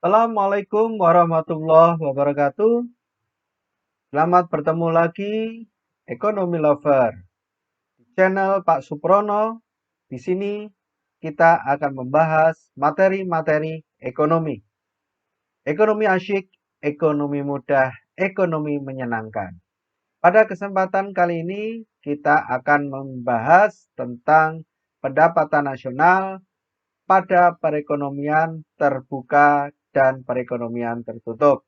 Assalamualaikum warahmatullahi wabarakatuh. Selamat bertemu lagi, Ekonomi Lover. Di channel Pak Suprono, di sini kita akan membahas materi-materi ekonomi. Ekonomi asyik, ekonomi mudah, ekonomi menyenangkan. Pada kesempatan kali ini, kita akan membahas tentang pendapatan nasional pada perekonomian terbuka dan perekonomian tertutup.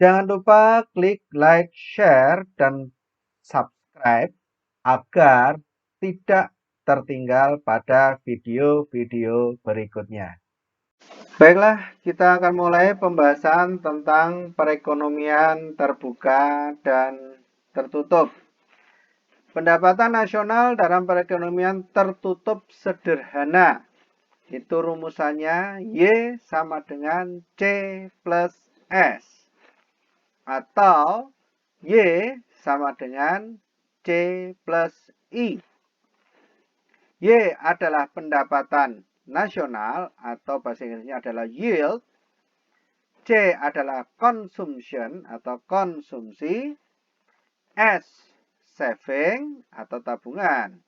Jangan lupa klik like, share, dan subscribe agar tidak tertinggal pada video-video berikutnya. Baiklah, kita akan mulai pembahasan tentang perekonomian terbuka dan tertutup. Pendapatan nasional dalam perekonomian tertutup sederhana. Itu rumusannya Y sama dengan C plus S. Atau Y sama dengan C plus I. Y adalah pendapatan nasional atau bahasa Inggrisnya adalah yield. C adalah consumption atau konsumsi. S saving atau tabungan.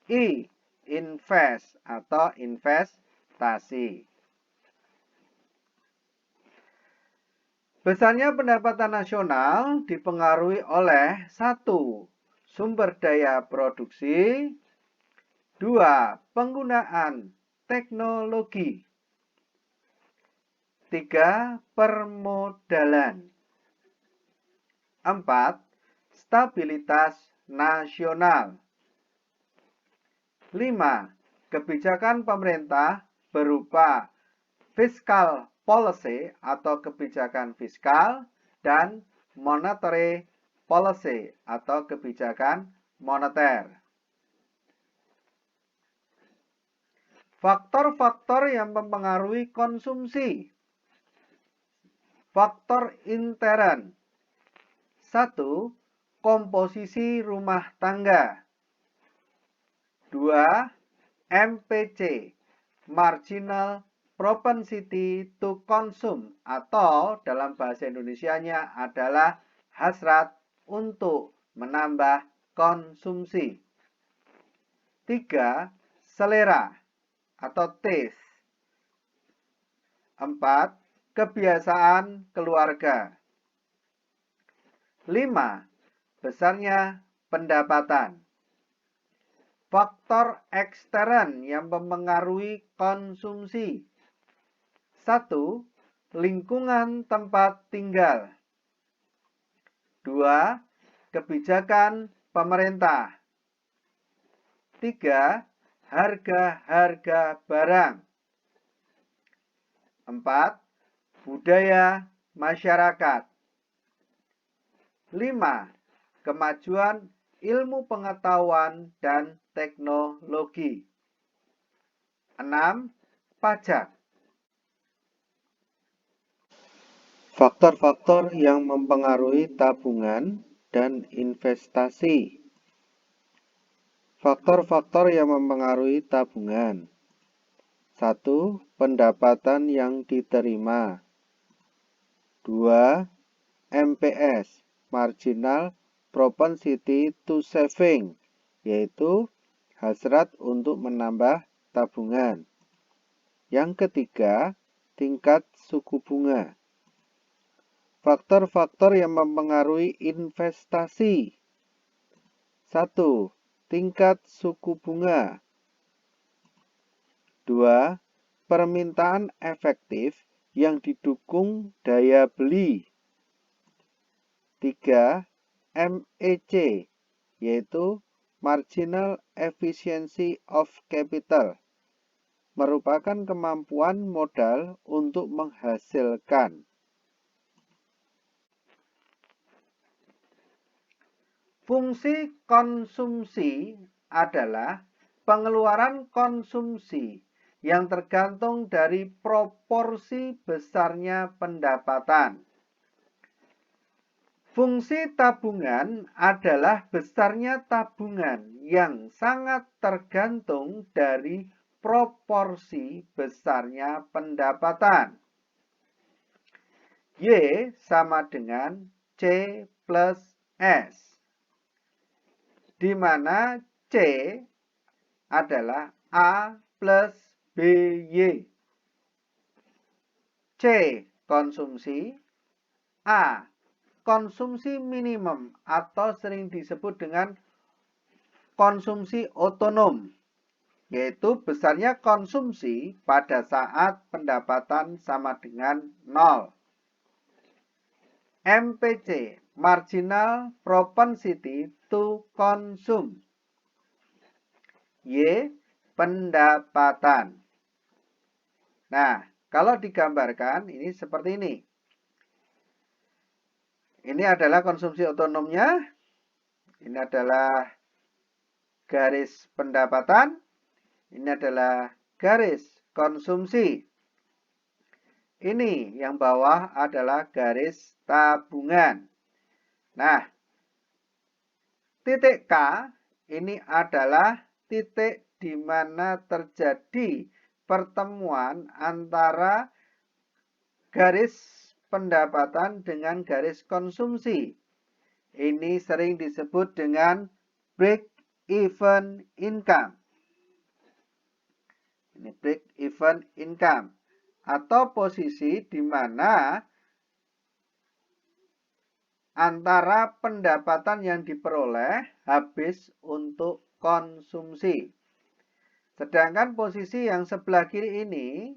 I invest atau investasi. Besarnya pendapatan nasional dipengaruhi oleh 1. Sumber daya produksi. 2. Penggunaan teknologi. 3. Permodalan. 4. Stabilitas nasional. 5. Kebijakan pemerintah berupa fiscal policy atau kebijakan fiskal dan monetary policy atau kebijakan moneter. Faktor-faktor yang mempengaruhi konsumsi. Faktor intern. 1. Komposisi rumah tangga. 2. MPC, marginal propensity to consume, atau dalam bahasa Indonesianya adalah hasrat untuk menambah konsumsi. 3. Selera atau taste. 4. Kebiasaan keluarga. 5. Besarnya pendapatan. Faktor ekstern yang mempengaruhi konsumsi. 1. Lingkungan tempat tinggal. 2. Kebijakan pemerintah. 3. Harga-harga barang. 4. Budaya masyarakat. 5. Kemajuan ilmu pengetahuan dan teknologi. 6. Pajak. Faktor-faktor yang mempengaruhi tabungan dan investasi. Faktor-faktor yang mempengaruhi tabungan. 1. Pendapatan yang diterima. 2. MPS, marginal propensity to saving, yaitu hasrat untuk menambah tabungan. Yang ketiga, tingkat suku bunga. Faktor-faktor yang mempengaruhi investasi. 1. Tingkat suku bunga. 2. Permintaan efektif yang didukung daya beli. 3. MEC, yaitu Marginal Efficiency of Capital, merupakan kemampuan modal untuk menghasilkan. Fungsi konsumsi adalah pengeluaran konsumsi yang tergantung dari proporsi besarnya pendapatan. Fungsi tabungan adalah besarnya tabungan yang sangat tergantung dari proporsi besarnya pendapatan. Y sama dengan C plus S, di mana C adalah A plus BY. C konsumsi, A konsumsi minimum atau sering disebut dengan konsumsi otonom, yaitu besarnya konsumsi pada saat pendapatan sama dengan 0. MPC, marginal propensity to consume. Y, pendapatan. Nah, kalau digambarkan ini seperti ini. Ini adalah konsumsi otonomnya. Ini adalah garis pendapatan. Ini adalah garis konsumsi. Ini yang bawah adalah garis tabungan. Nah, titik K ini adalah titik di mana terjadi pertemuan antara garis pendapatan dengan garis konsumsi. Ini sering disebut dengan break-even income. Ini break-even income. Atau posisi di mana antara pendapatan yang diperoleh habis untuk konsumsi. Sedangkan posisi yang sebelah kiri ini,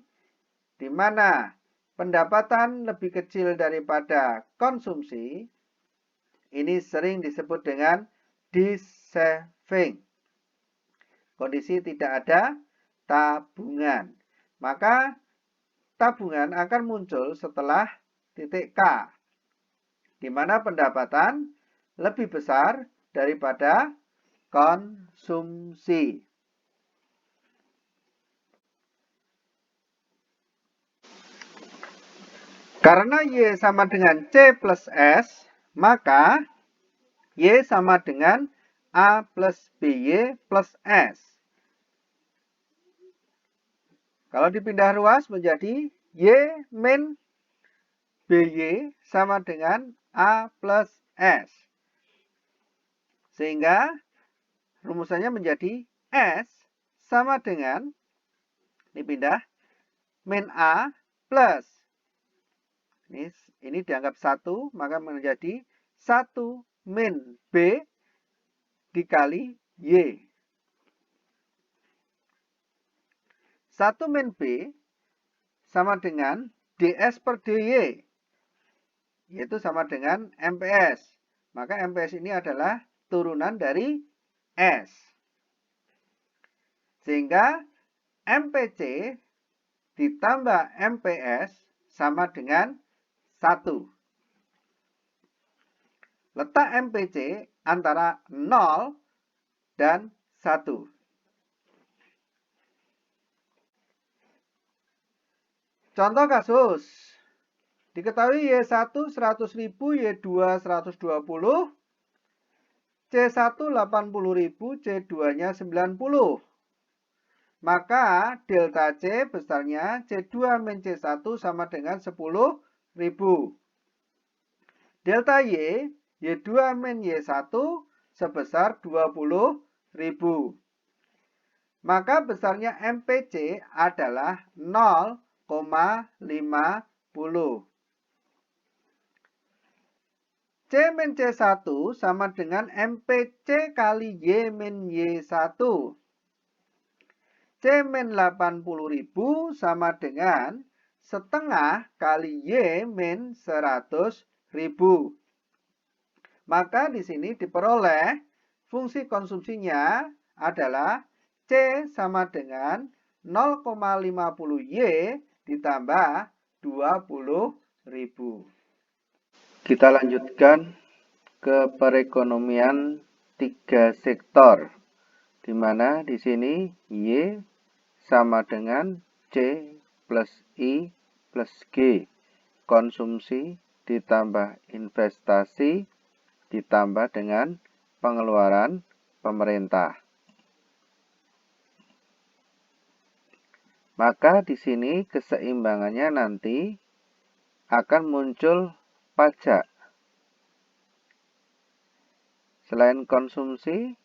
di mana pendapatan lebih kecil daripada konsumsi, ini sering disebut dengan dis-saving. Kondisi tidak ada tabungan. Maka tabungan akan muncul setelah titik K, di mana pendapatan lebih besar daripada konsumsi. Karena Y sama dengan C plus S, maka Y sama dengan A plus BY plus S. Kalau dipindah ruas menjadi Y min BY sama dengan A plus S. Sehingga rumusannya menjadi S sama dengan, dipindah, min A plus. Ini dianggap 1, maka menjadi 1 min B dikali Y. 1 min B sama dengan DS per DY, yaitu sama dengan MPS. Maka MPS ini adalah turunan dari S. Sehingga MPC ditambah MPS sama dengan 1. Letak MPC antara 0 dan 1. Contoh kasus. Diketahui Y1 100.000, Y2 120, C1 80.000, C2-nya 90. Maka delta C besarnya C2 min C1 sama dengan 10.000. Delta Y, Y2 min Y1 sebesar 20.000. Maka besarnya MPC adalah 0,50. C min C1 sama dengan MPC kali Y min Y1. C min 80.000 sama dengan setengah kali Y min 100.000. Maka di sini diperoleh fungsi konsumsinya adalah C sama dengan 0,50 Y ditambah 20.000. Kita lanjutkan ke perekonomian 3 sektor, di mana di sini Y sama dengan C plus I plus G, konsumsi ditambah investasi ditambah dengan pengeluaran pemerintah. Maka di sini keseimbangannya nanti akan muncul pajak. Selain konsumsi,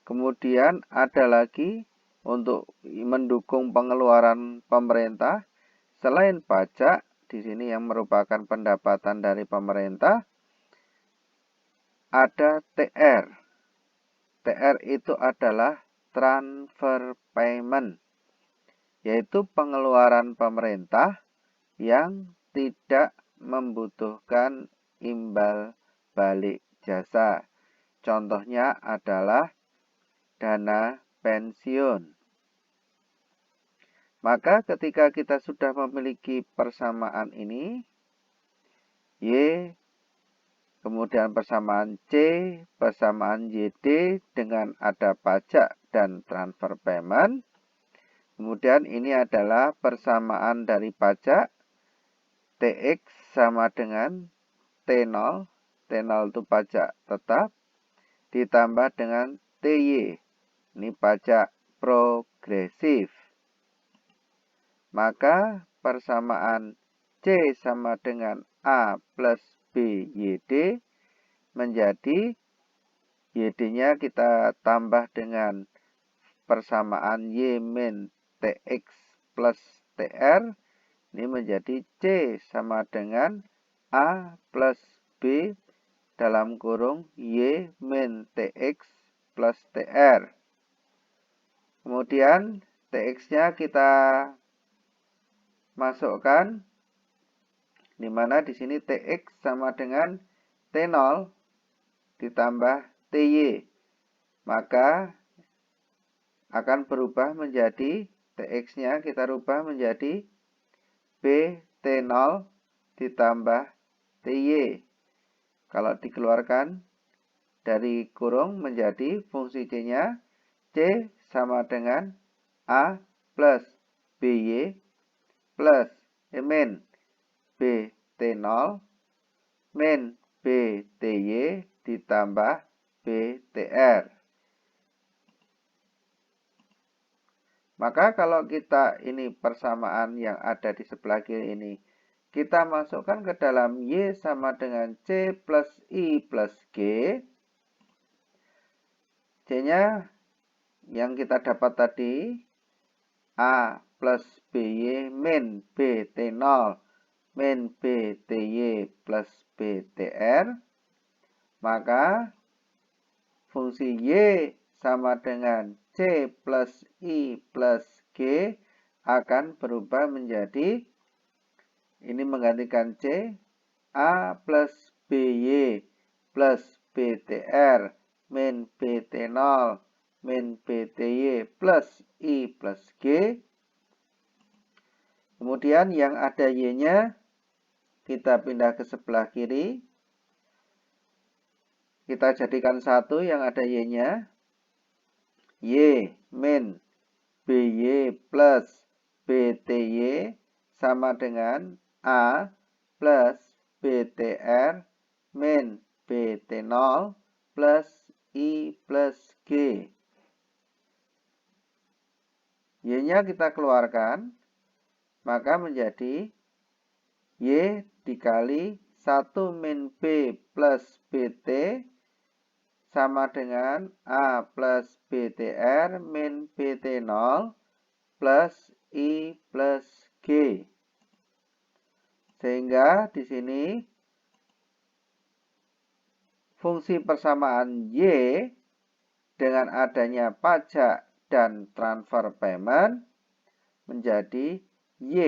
kemudian ada lagi untuk mendukung pengeluaran pemerintah. Selain pajak, di sini yang merupakan pendapatan dari pemerintah, ada TR. TR itu adalah transfer payment, yaitu pengeluaran pemerintah yang tidak membutuhkan imbal balik jasa. Contohnya adalah dana pensiun. Maka ketika kita sudah memiliki persamaan ini, Y, kemudian persamaan C, persamaan YD dengan ada pajak dan transfer payment. Kemudian ini adalah persamaan dari pajak, TX sama dengan T0, T0 itu pajak tetap, ditambah dengan TY, ini pajak progresif. Maka persamaan C sama dengan A plus B YD menjadi YD-nya kita tambah dengan persamaan Y min TX plus TR. Ini menjadi C sama dengan A plus B dalam kurung Y min TX plus TR. Kemudian TX-nya kita masukkan, di mana di sini TX sama dengan T0 ditambah TY. Maka akan berubah menjadi TX-nya kita rubah menjadi B T0 ditambah TY. Kalau dikeluarkan dari kurung menjadi fungsi C-nya C sama dengan A plus BY plus min B T0 min B TY ditambah B TR. Maka kalau kita ini persamaan yang ada di sebelah kiri ini, kita masukkan ke dalam Y sama dengan C plus I plus G. C-nya yang kita dapat tadi, A plus BY min B T0 min B TY plus B TR. Maka fungsi Y sama dengan C plus I plus G akan berubah menjadi, ini menggantikan C, A plus BY plus BTR min BT0 min BTY plus I plus G. Kemudian yang ada Y-nya kita pindah ke sebelah kiri. Kita jadikan satu yang ada Y-nya. Y min BY plus BTY sama dengan A plus BTR min BT0 plus I plus G. Y-nya kita keluarkan, maka menjadi Y dikali 1 min B plus BT sama dengan A plus BTR min BT0 plus I plus G. Sehingga di sini fungsi persamaan Y dengan adanya pajak dan transfer payment menjadi Y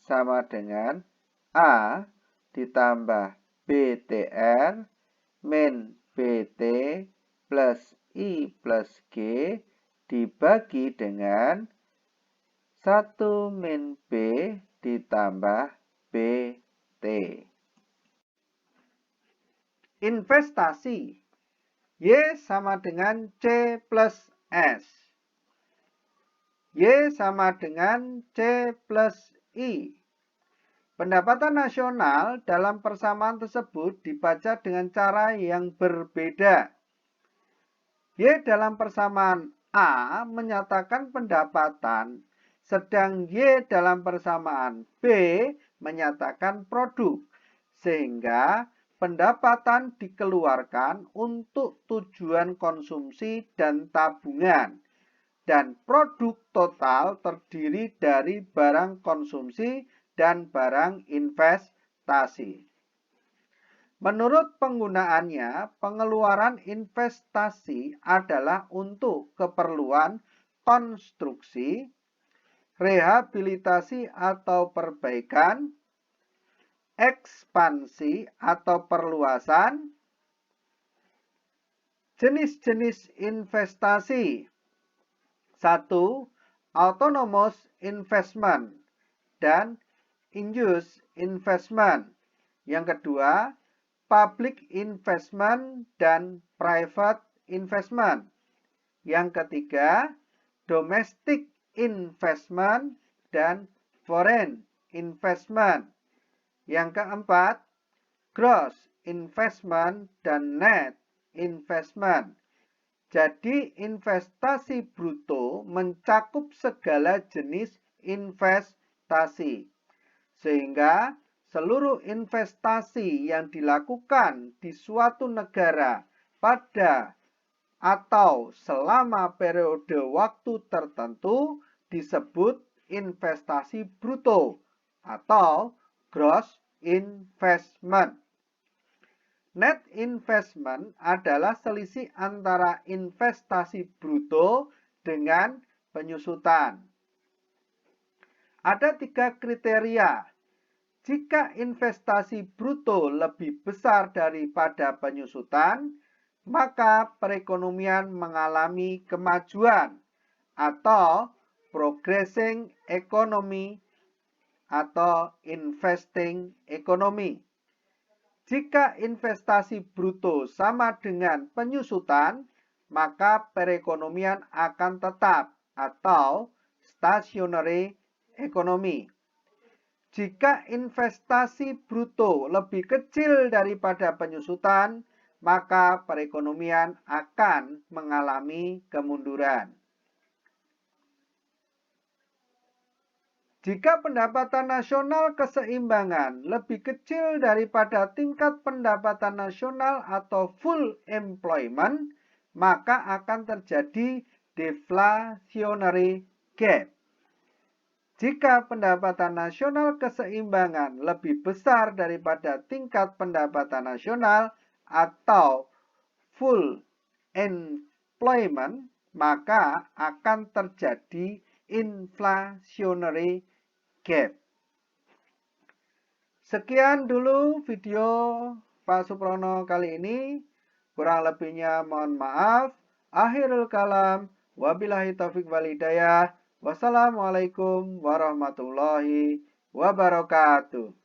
sama dengan A ditambah BTR min BT plus I plus G dibagi dengan 1 min B ditambah BT. Investasi Y sama dengan C plus S. Y sama dengan C plus I. Pendapatan nasional dalam persamaan tersebut dibaca dengan cara yang berbeda. Y dalam persamaan A menyatakan pendapatan sedang Y dalam persamaan B menyatakan produk. Sehingga pendapatan dikeluarkan untuk tujuan konsumsi dan tabungan. Dan produk total terdiri dari barang konsumsi dan barang investasi. Menurut penggunaannya, pengeluaran investasi adalah untuk keperluan konstruksi, rehabilitasi atau perbaikan, ekspansi atau perluasan, jenis-jenis investasi. 1. Autonomous investment dan induced investment. Yang kedua, public investment dan private investment. Yang ketiga, domestic investment dan foreign investment. Yang keempat, gross investment dan net investment. Jadi investasi bruto mencakup segala jenis investasi. Sehingga seluruh investasi yang dilakukan di suatu negara pada atau selama periode waktu tertentu disebut investasi bruto atau gross investment. Net investment adalah selisih antara investasi bruto dengan penyusutan. Ada 3 kriteria. Jika investasi bruto lebih besar daripada penyusutan, maka perekonomian mengalami kemajuan atau progressing economy atau investing economy. Jika investasi bruto sama dengan penyusutan, maka perekonomian akan tetap atau stationary economy. Jika investasi bruto lebih kecil daripada penyusutan, maka perekonomian akan mengalami kemunduran. Jika pendapatan nasional keseimbangan lebih kecil daripada tingkat pendapatan nasional atau full employment, maka akan terjadi deflationary gap. Jika pendapatan nasional keseimbangan lebih besar daripada tingkat pendapatan nasional atau full employment, maka akan terjadi inflationary gap. Sekian dulu video Pak Suprono kali ini. Kurang lebihnya mohon maaf. Akhirul kalam. Wabillahi taufiq wal hidayah. Wassalamualaikum warahmatullahi wabarakatuh.